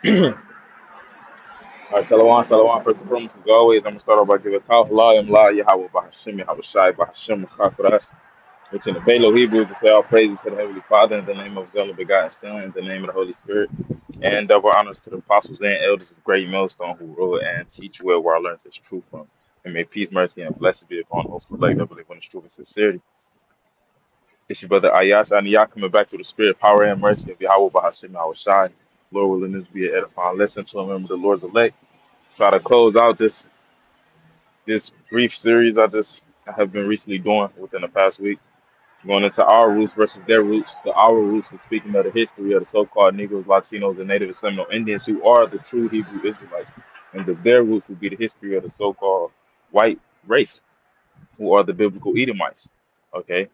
All right, Shalom, Shalom. First and foremost, as always, I'm going to start off by giving Allah, Allah, Yahweh, Bahashim, Yahweh Shai, Bahashim, Chakorash, which in the Velo Hebrews, to say all praises to the Heavenly Father, in the name of His only begotten Son, in the name of the Holy Spirit, and double honors to the apostles and elders of great millstone who rule and teach well where I learned this truth from. And may peace, mercy, and blessed be upon those who relate, that believe in the truth and sincerity. It's your brother Ayash Aniyah coming back to the spirit, power, and mercy of Yahweh, Bahashim, Yahweh Shai. Lord willing, this be an edifying lesson to remember the Lord's elect. Try to close out this brief series I have been recently doing within the past week, going into our roots versus their roots. The our roots is speaking of the history of the so-called Negroes, Latinos, and Native and Seminole Indians who are the true Hebrew Israelites, and their roots would be the history of the so-called white race who are the biblical Edomites. Okay,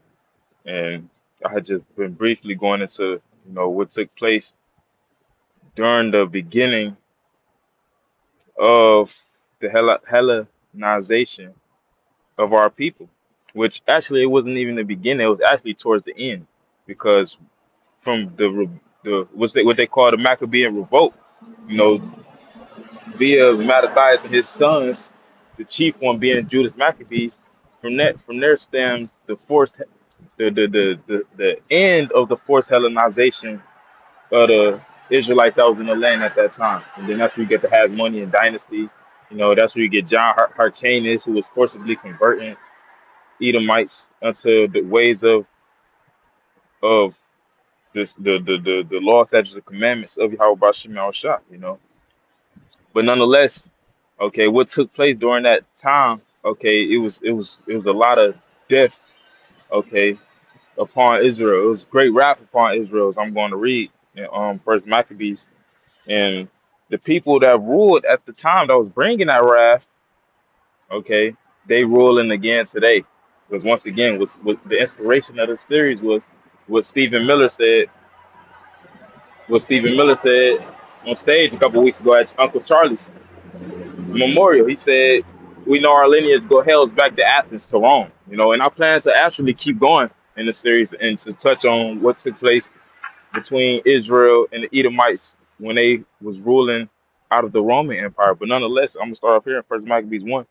and I had just been briefly going into what took place during the beginning of the Hellenization of our people, which actually it wasn't even the beginning; it was actually towards the end, because from what they call the Maccabean revolt, you know, via Mattathias and his sons, the chief one being Judas Maccabees. From there stems the end of the forced Hellenization of the Israelites that was in the land at that time, and then that's where you get the Hasmonean dynasty. That's where you get John Hyrcanus, who was forcibly converting Edomites unto the ways of the law, statutes, and commandments of Yahweh Bashim Shah, But nonetheless, okay, what took place during that time, okay, it was a lot of death, okay, upon Israel. It was great wrath upon Israel, as I'm going to read in First Maccabees. And the people that ruled at the time that was bringing that wrath, okay, they ruling again today. Because once again, was the inspiration of the series was what Stephen Miller said. What Stephen Miller said on stage a couple weeks ago at Uncle Charlie's memorial. He said, "We know our lineage go hell's back to Athens to Rome." And I plan to actually keep going in the series and to touch on what took place between Israel and the Edomites when they was ruling out of the Roman Empire. But nonetheless, I'm gonna start off here in First Maccabees 1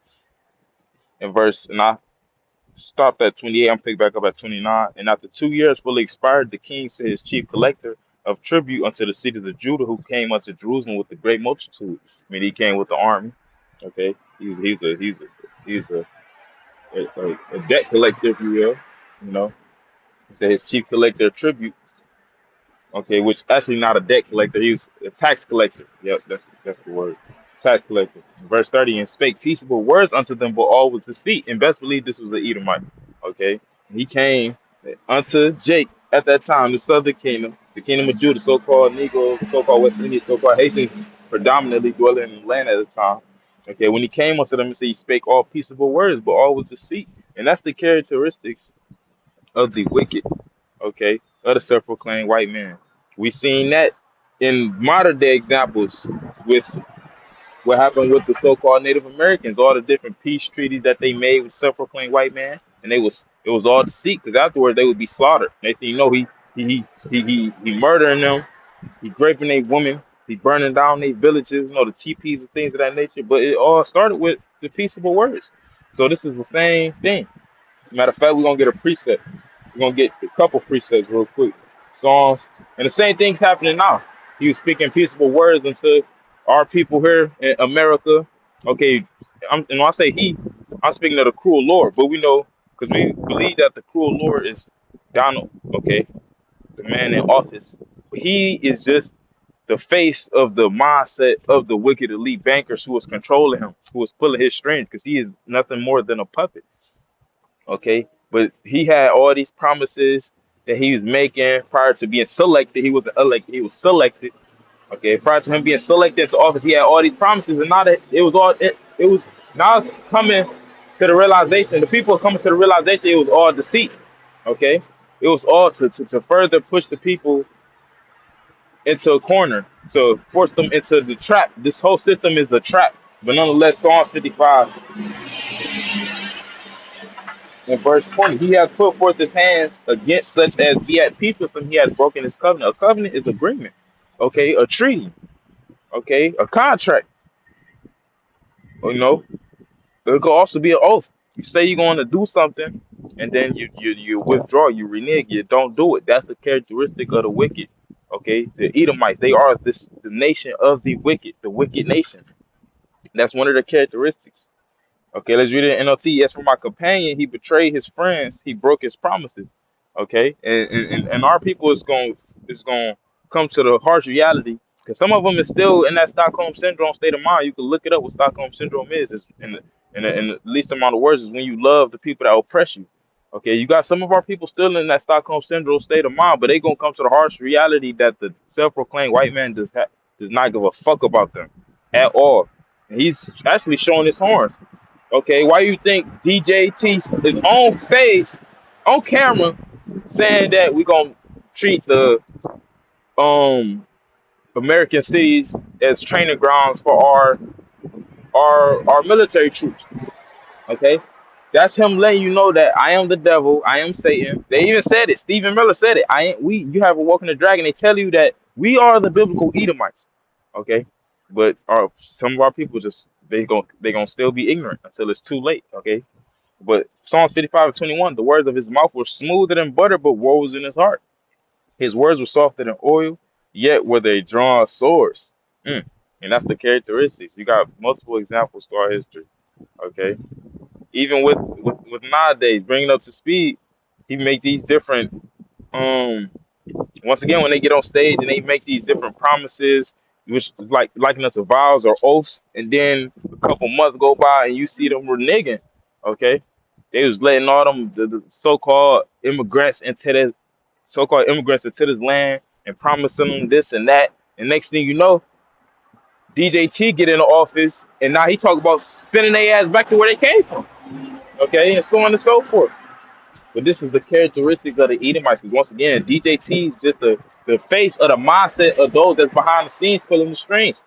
and I stopped at 28. I'm picked back up at 29. And after 2 years fully expired, the king sent his chief collector of tribute unto the cities of Judah, who came unto Jerusalem with a great multitude. I mean, he came with the army. Okay, he's a debt collector, if you will. You know, he said his chief collector of tribute. Okay, which actually not a debt collector. He was a tax collector. Yep, that's the word. Tax collector. Verse 30, and spake peaceable words unto them, but all was deceit. And best believe this was the Edomite. Okay. He came unto Jake at that time, the southern kingdom, the kingdom of Judah, so-called Negroes, so-called West Indians, so-called Haitians, predominantly dwelling in the land at the time. Okay, when he came unto them, he spake all peaceable words, but all was deceit. And that's the characteristics of the wicked, okay, of the self-proclaimed white man. We seen that in modern day examples with what happened with the so-called Native Americans, all the different peace treaties that they made with self-proclaimed white man, and it was all deceit because afterwards they would be slaughtered. They say, he murdering them, he raping their women, he burning down their villages, the teepees and things of that nature. But it all started with the peaceable words. So this is the same thing. Matter of fact, we're gonna get a preset. We're gonna get a couple presets real quick. Songs. And the same thing's happening now. He was speaking peaceable words into our people here in America. Okay, and when I say he, I'm speaking of the cruel Lord, but we know because we believe that the cruel Lord is Donald, okay, the man in office. He is just the face of the mindset of the wicked elite bankers who was controlling him, who was pulling his strings, because he is nothing more than a puppet. Okay, but he had all these promises that he was making prior to being selected. He wasn't elected; he was selected. Okay, prior to him being selected into office, he had all these promises, and now that it was now it's coming to the realization. The people are coming to the realization it was all deceit. Okay, it was all to further push the people into a corner, to force them into the trap. This whole system is a trap. But nonetheless, Psalms 55 in verse 20, he has put forth his hands against such as be at peace with him. He has broken his covenant. A covenant is agreement, okay, a treaty. Okay, a contract. You know, it could also be an oath. You say you're going to do something, and then you withdraw, you renege, you don't do it. That's the characteristic of the wicked. Okay, the Edomites, they are the nation of the wicked nation. That's one of the characteristics. Okay, let's read it in NLT. As for my companion, he betrayed his friends, he broke his promises. Okay, and our people is going to come to the harsh reality because some of them is still in that Stockholm syndrome state of mind. You can look it up what Stockholm syndrome is. It's in the least amount of words is when you love the people that oppress you. Okay, you got some of our people still in that Stockholm syndrome state of mind, but they gonna come to the harsh reality that the self-proclaimed white man does not give a fuck about them at all. And he's actually showing his horns. Okay, why you think DJT is on stage, on camera, saying that we're gonna treat the um American cities as training grounds for our military troops? Okay, that's him letting you know that I am the devil, I am Satan. They even said it. Stephen Miller said it. I ain't we. You have a walk in the dragon. They tell you that we are the biblical Edomites. Okay, but some of our people just they gonna still be ignorant until it's too late. Okay. But Psalms 55:21, the words of his mouth were smoother than butter, but woe was in his heart. His words were softer than oil, yet were they drawn swords. Mm. And that's the characteristics. You got multiple examples throughout history. Okay. Even with nowadays, bringing up to speed, he make these different once again when they get on stage and they make these different promises, which is like liking us to vows or oaths, and then a couple months go by and you see them reneging. Okay, they was letting all them the so-called immigrants into the so-called immigrants into this land and promising them this and that. And next thing you know, DJT get in the office and now he talk about sending their ass back to where they came from. Okay, and so on and so forth. But this is the characteristics of the Edomites. Because once again, DJT is just the face of the mindset of those that's behind the scenes pulling the strings.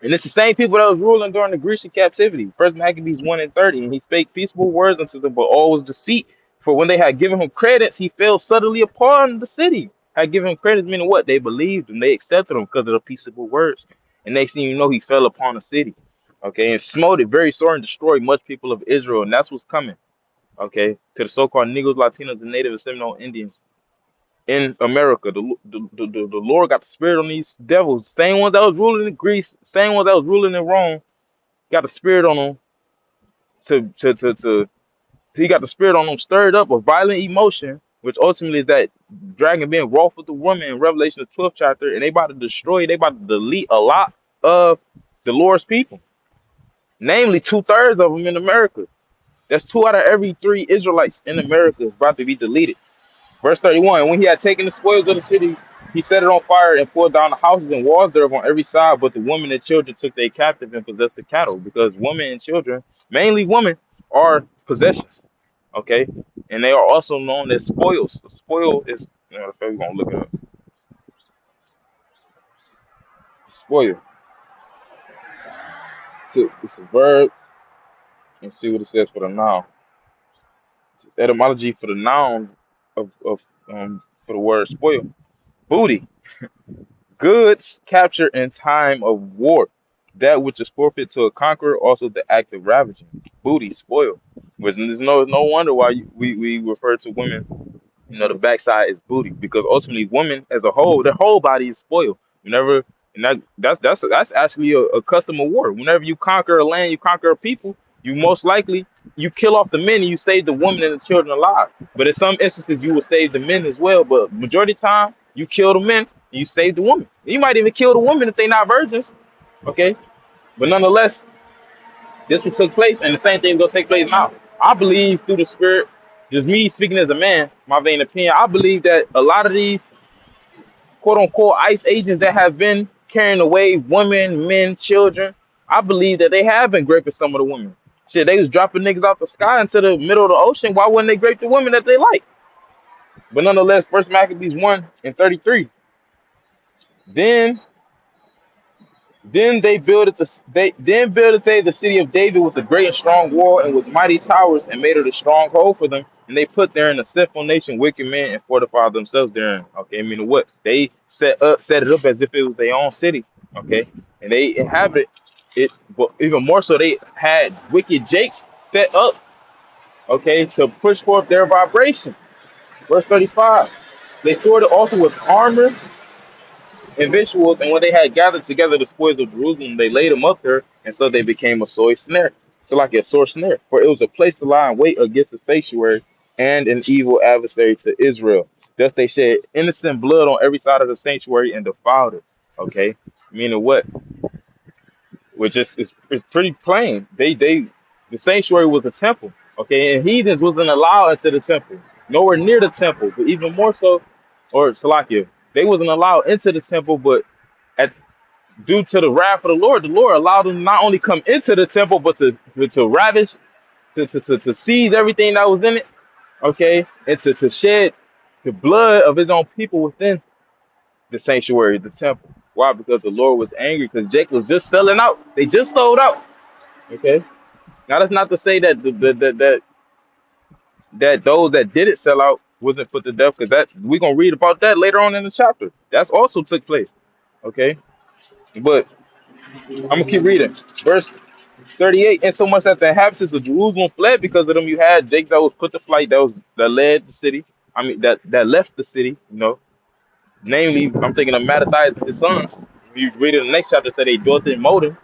And it's the same people that was ruling during the Grecian captivity. First Maccabees 1 and 30. And he spake peaceable words unto them, but all was deceit. For when they had given him credits, he fell subtly upon the city. Had given him credits, meaning what? They believed and they accepted him because of the peaceable words. And next thing you know, he fell upon the city. Okay, and smote it very sore and destroyed much people of Israel. And that's what's coming. Okay, to the so-called Negroes, Latinos, and Native and Seminole Indians in America. The Lord got the spirit on these devils. Same ones that was ruling in Greece, same ones that was ruling in Rome, got the spirit on them to he got the spirit on them stirred up of violent emotion, which ultimately is that dragon being wroth with the woman in Revelation the 12th chapter, and they about to destroy, they about to delete a lot of the Lord's people, namely 2/3 of them in America. That's 2 out of every 3 Israelites in America is about to be deleted. Verse 31, and when he had taken the spoils of the city, he set it on fire and pulled down the houses and walls thereof on every side. But the women and children took they captive and possessed the cattle, because women and children, mainly women, are possessions. Okay, and they are also known as spoils. A spoil is, we're gonna look it up. Spoil. It's a verb, and see what it says for the noun. Etymology for the noun of for the word spoil. Booty. Goods captured in time of war. That which is forfeit to a conqueror, also the act of ravaging. Booty, spoil. Which there's no wonder why we refer to women, the backside is booty, because ultimately women as a whole, their whole body is spoiled. Whenever and that's actually a custom of war. Whenever you conquer a land, you conquer a people, you most likely you kill off the men and you save the women and the children alive. But in some instances you will save the men as well. But majority of the time you kill the men and you save the women. You might even kill the women if they're not virgins. Okay. But nonetheless, this what took place, and the same thing is gonna take place now. I believe through the spirit, just me speaking as a man, my vain opinion, I believe that a lot of these quote unquote ICE agents that have been carrying away women, men, children, I believe that they have been raping some of the women. Shit, they was dropping niggas out the sky into the middle of the ocean. Why wouldn't they rape the women that they like? But nonetheless, First Maccabees 1 and 33. Then builded they the city of David with a great and strong wall and with mighty towers, and made it a stronghold for them. And they put there in a sinful nation wicked men and fortified themselves therein. Okay, I mean what? They set it up as if it was their own city. Okay, and they inhabit it, but even more so, they had wicked jakes set up, okay, to push forth their vibration. Verse 35. They stored it also with armor and victuals, and when they had gathered together the spoils of Jerusalem, they laid them up there, and so they became a sore snare. So like a sore snare, for it was a place to lie in wait against the sanctuary and an evil adversary to Israel. Thus they shed innocent blood on every side of the sanctuary and defiled it. Okay, meaning what? Which is it's pretty plain. The sanctuary was a temple. Okay, and heathens wasn't allowed into the temple, nowhere near the temple, but even more so, or Salakia, they wasn't allowed into the temple, but at due to the wrath of the Lord allowed them not only come into the temple, but to ravish, to seize everything that was in it, okay, and to shed the blood of his own people within the sanctuary, the temple. Why? Because the Lord was angry because Jake was just selling out. They just sold out. Okay. Now that's not to say that that those that didn't sell out wasn't put to death, because that we're gonna read about that later on in the chapter. That's also took place. Okay. But I'm gonna keep reading. Verse 38. And so much that the inhabitants of Jerusalem fled because of them. You had Jake that was put to flight, that led the city. I mean that left the city, Namely, I'm thinking of Mattathias and his sons. You read it in the next chapter, say they dwelt in Modin,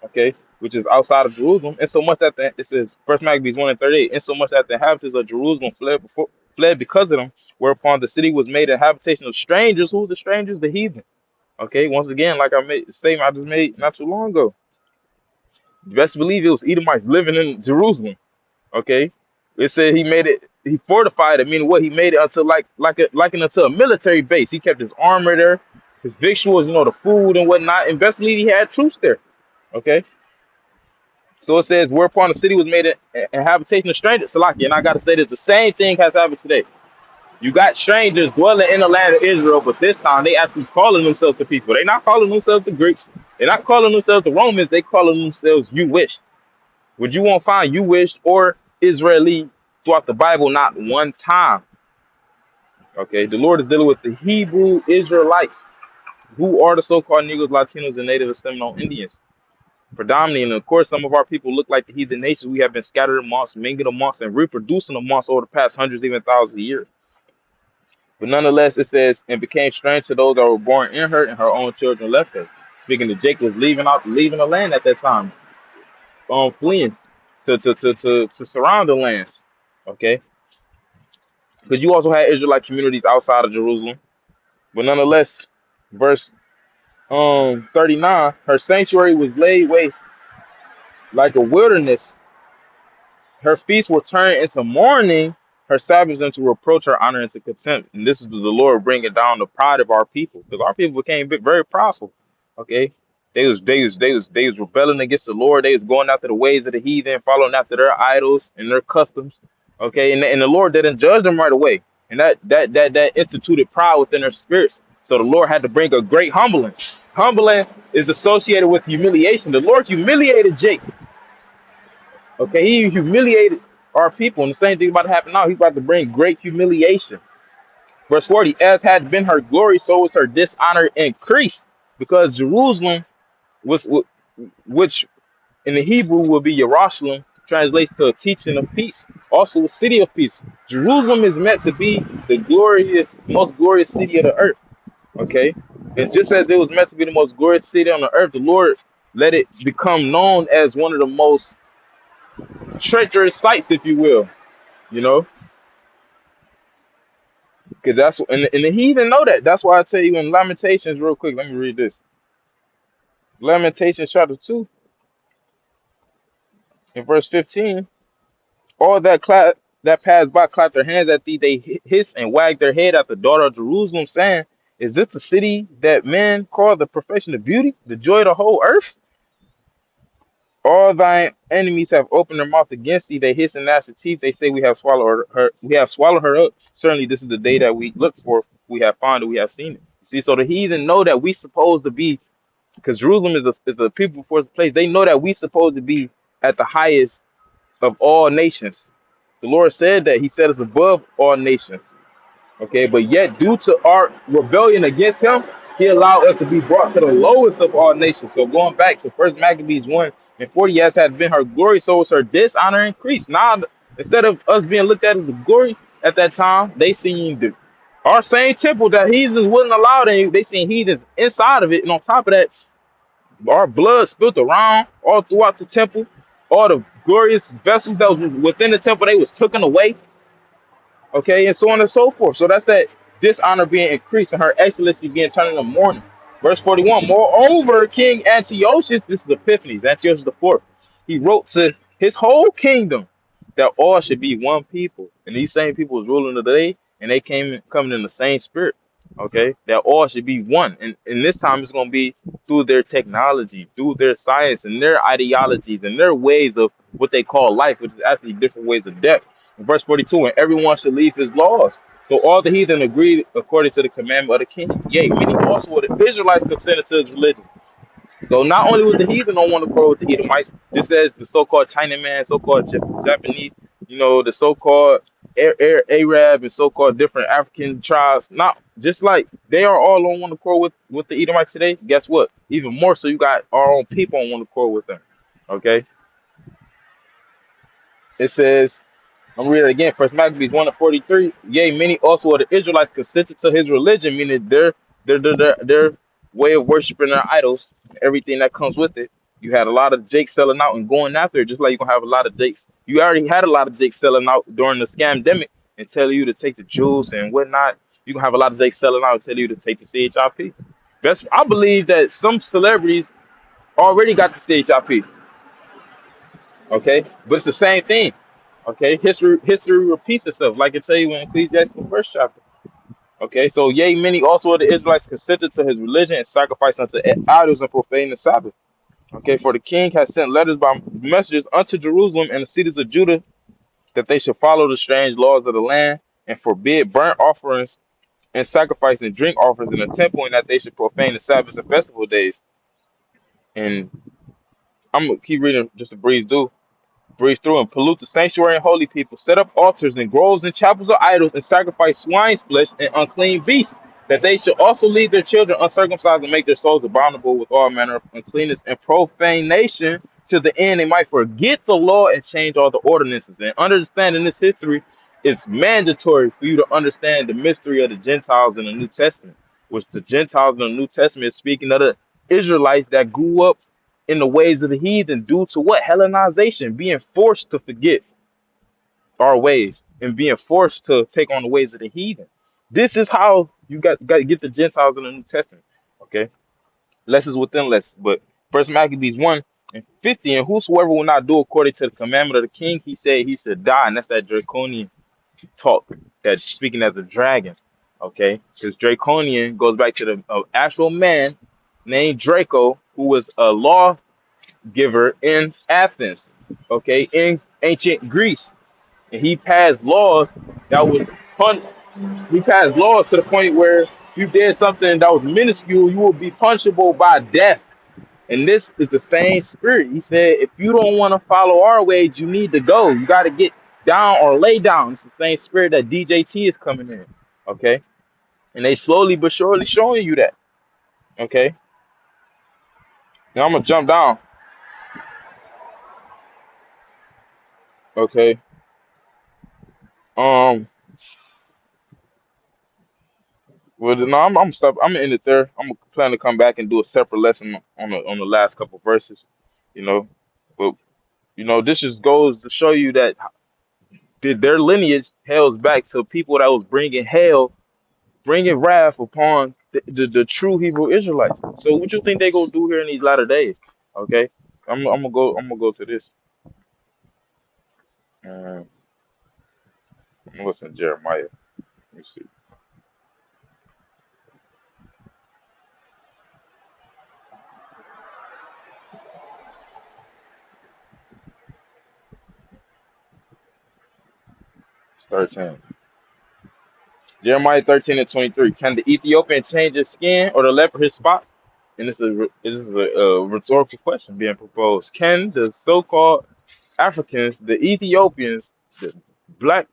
okay, which is outside of Jerusalem. And so much that it says First Maccabees 1 and 38. And so much that the inhabitants of Jerusalem fled because of them, whereupon the city was made a habitation of strangers. Who's the strangers? The heathen. Okay, once again, like I made the statement I just made not too long ago. You best believe it was Edomites living in Jerusalem. Okay, it said he made it. He fortified it, meaning what? He made it until unto a military base. He kept his armor there, his victuals, the food and whatnot. And best believe he had troops there. Okay, so it says whereupon the city was made a habitation of strangers. Salaki, and I gotta say that the same thing has happened today. You got strangers dwelling in the land of Israel, but this time they actually calling themselves the people. They're not calling themselves the Greeks. They're not calling themselves the Romans. They calling themselves you wish. Would you won't find you wish or Israeli throughout the Bible not one time. Okay, the Lord is dealing with the Hebrew Israelites, who are the so-called Negroes, Latinos, and Native Seminole Indians. Predominantly, and of course, some of our people look like the heathen nations we have been scattered amongst, mingled amongst, and reproducing amongst over the past hundreds, even thousands of years. But nonetheless, it says, and became strange to those that were born in her, and her own children left her. Speaking to Jacob, was leaving the land at that time, fleeing to surround the lands. Okay, because you also had Israelite communities outside of Jerusalem. But nonetheless, verse 39, her sanctuary was laid waste like a wilderness. Her feasts were turned into mourning, her Sabbaths into reproach, her honor into contempt. And this is the Lord bringing down the pride of our people, because our people became very prideful. Okay, they was rebelling against the Lord. They was going after the ways of the heathen, following after their idols and their customs. Okay, and the Lord didn't judge them right away, and that instituted pride within their spirits. So the Lord had to bring a great humbling. Humbling is associated with humiliation. The Lord humiliated Jacob. Okay, he humiliated our people, and the same thing about to happen now. He's about to bring great humiliation. Verse 40, as had been her glory, so was her dishonor increased, because Jerusalem was, which in the Hebrew will be Jerusalem, translates to a teaching of peace, also a city of peace. Jerusalem is meant to be the most glorious city of the earth. Okay, and just as it was meant to be the most glorious city on the earth, the Lord let it become known as one of the most treacherous sites, if you will. You know, because and the heathen know that. That's why I tell you in Lamentations, real quick. Let me read this. Lamentations chapter 2, in verse 15. All that passed by clapped their hands at thee. They hissed and wagged their head at the daughter of Jerusalem, saying, is this the city that men call the perfection of beauty, the joy of the whole earth? All thine enemies have opened their mouth against thee. They hiss and gnash their teeth. They say, we have swallowed her. We have swallowed her up. Certainly, this is the day that we look for. We have found it. We have seen it. See, so the heathen know that we supposed to be, because Jerusalem is a people before it's a place. They know that we supposed to be at the highest of all nations. The Lord said that. He said it's above all nations. Okay, but yet due to our rebellion against Him, He allowed us to be brought to the lowest of all nations. So going back to First Maccabees 1 and 40, as had been her glory, so was her dishonor increased. Now, instead of us being looked at as the glory at that time, they seen our same temple that heathens wouldn't allow them. They seen heathens inside of it. And on top of that, our blood spilled around all throughout the temple. All the glorious vessels that was within the temple, they was taken away. Okay, and so on and so forth. So that's that dishonor being increased and her excellency being turned into mourning. Verse 41, moreover, King Antiochus, this is Epiphanes, Antiochus the fourth, he wrote to his whole kingdom that all should be one people. And these same people was ruling today, and they came coming in the same spirit. Okay, that all should be one. And this time it's going to be through their technology, through their science, and their ideologies, and their ways of what they call life, which is actually different ways of death. In verse 42, and everyone should leave his laws. So all the heathen agreed according to the commandment of the king. Yea, many also were the Israelites consented to his religion. So not only was the heathen on one accord with the Edomites, just as the so-called Chinaman, so-called Japanese, the so-called Arab and so-called different African tribes, not just like they are all on one accord with the Edomites today. Guess what? Even more so, you got our own people on one accord with them. Okay, it says. I'm reading it again. First Maccabees 1 to 43. Yea, many also of the Israelites consented to his religion, meaning their way of worshiping their idols, everything that comes with it. You had a lot of Jakes selling out and going after it, just like you're gonna have a lot of Jakes. You already had a lot of Jakes selling out during the scamdemic and telling you to take the jewels and whatnot. You gonna have a lot of Jakes selling out and tell you to take the CHIP. I believe that some celebrities already got the CHIP. Okay, but it's the same thing. Okay, history repeats itself, like I tell you in Ecclesiastes first chapter. Okay, so yea, many also of the Israelites consented to his religion and sacrificed unto idols and profaned the Sabbath. Okay, for the king has sent letters by messengers unto Jerusalem and the cities of Judah that they should follow the strange laws of the land and forbid burnt offerings and sacrifice and drink offerings in the temple, and that they should profane the Sabbaths and festival days. And I'm gonna keep reading just to breeze through and pollute the sanctuary and holy people, set up altars and groves and chapels of idols, and sacrifice swine's flesh and unclean beasts, that they should also lead their children uncircumcised and make their souls abominable with all manner of uncleanness and profanation, to the end they might forget the law and change all the ordinances. And understanding this history is mandatory for you to understand the mystery of the Gentiles in the New Testament, which the Gentiles in the New Testament is speaking of the Israelites that grew up in the ways of the heathen due to what? Hellenization, being forced to forget our ways and being forced to take on the ways of the heathen. This is how you got to get the Gentiles in the New Testament. Okay, less is within less. But First Maccabees 1 and 50, and whosoever will not do according to the commandment of the king, he said he should die. And that's that draconian talk that's speaking as a dragon. Okay, because draconian goes back to the actual man named Draco, who was a law giver in Athens, okay, in ancient Greece, and he passed laws that was pun. He passed laws to the point where you did something that was minuscule, you will be punishable by death. And this is the same spirit. He said, if you don't want to follow our ways, you need to go. You got to get down or lay down. It's the same spirit that DJT is coming in, okay, and they slowly but surely showing you that, okay. Now I'm gonna jump down, okay. Um, Well, no, I'm stop. I'm gonna end it there. I'm gonna plan to come back and do a separate lesson on the last couple verses, you know. But this just goes to show you that their lineage hails back to people that was bringing hell, bringing wrath upon the true Hebrew Israelites. So, what you think they gonna do here in these latter days? Okay, I'm gonna go to this. I'm gonna listen to Jeremiah. Let me see. It's 13. Jeremiah 13 and 23. Can the Ethiopian change his skin or the leopard his spots? And this is a rhetorical question being proposed. Can the so-called Africans, the Ethiopians, the black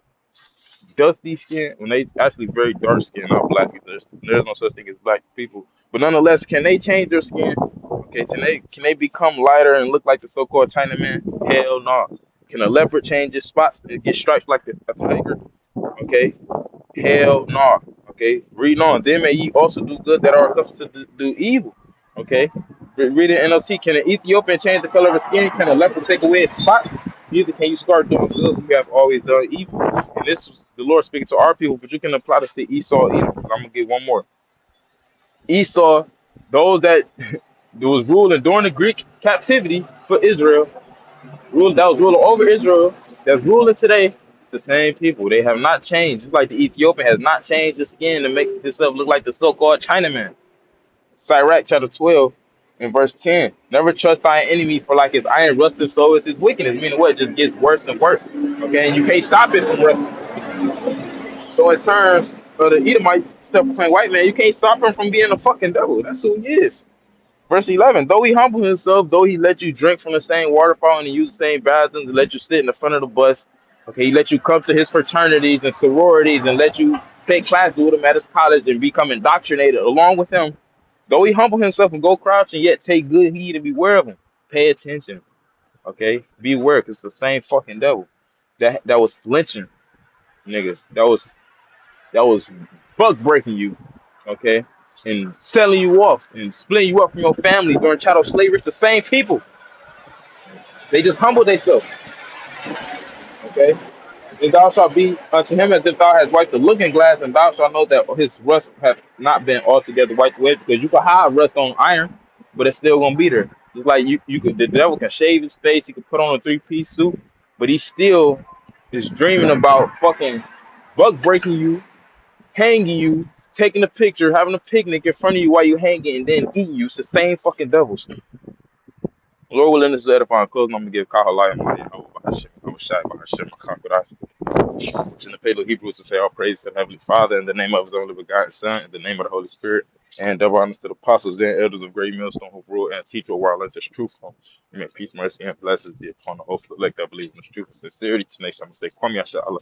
dusty skin, when they actually very dark skin, not black people. There's no such thing as black people. But nonetheless, can they change their skin? Okay, can they become lighter and look like the so-called Chinaman? Hell no. Can a leopard change its spots and get stripes like a tiger? Okay, hell no. Okay, read on. Then may ye also do good that are accustomed to do evil. Okay, read it NLT. Can an Ethiopian change the color of his skin? Can a leopard take away its spots? Neither can you start doing good when you have always done evil. And this is the Lord speaking to our people, but you can apply this to Esau either. I'm gonna get one more. Esau, those that was ruling during the Greek captivity for Israel, that was ruling over Israel, that's ruling today. It's the same people. They have not changed. Just like the Ethiopian has not changed his skin to make himself look like the so-called Chinaman. Sirach chapter 12 and verse 10. Never trust thy enemy, for like his iron rusteth, so is his wickedness. Meaning what? It just gets worse and worse. Okay, and you can't stop it from rusting. So in terms of the Edomite self-proclaimed white man, you can't stop him from being a fucking devil. That's who he is. Verse 11, though he humble himself, though he let you drink from the same waterfall and use the same bathrooms and let you sit in the front of the bus, okay, he let you come to his fraternities and sororities and let you take classes with him at his college and become indoctrinated along with him, though he humble himself and go crouch and yet take good heed and beware of him. Pay attention, okay? Beware, because it's the same fucking devil that was lynching niggas. That was fuck breaking you, okay, and selling you off and splitting you up from your family during chattel slavery. It's the same people. They just humble themselves, okay. And thou shalt be unto him as if thou hast wiped the looking glass, and thou shalt know that his rust hath not been altogether wiped away, because you can hide rust on iron, but it's still gonna be there. Just like you could, the devil can shave his face, he could put on a three-piece suit, but he still is dreaming about fucking buck breaking you, hanging you, taking a picture, having a picnic in front of you while you hanging, and then eating you. It's the same fucking devils. Lord willing, this letter upon closing, I'm gonna give Kyle life. I was shy by Hashem, it's in the Pale Hebrews to say all praise to the Heavenly Father in the name of His only begotten Son, in the name of the Holy Spirit, and double honors to the apostles and elders of Great Millstone who rule and teach a while let this truth home. May peace, mercy, and blessings be upon the hopeful elect that believe in the truth and sincerity. Tonight, I'm gonna say, Kwame Asha Allah,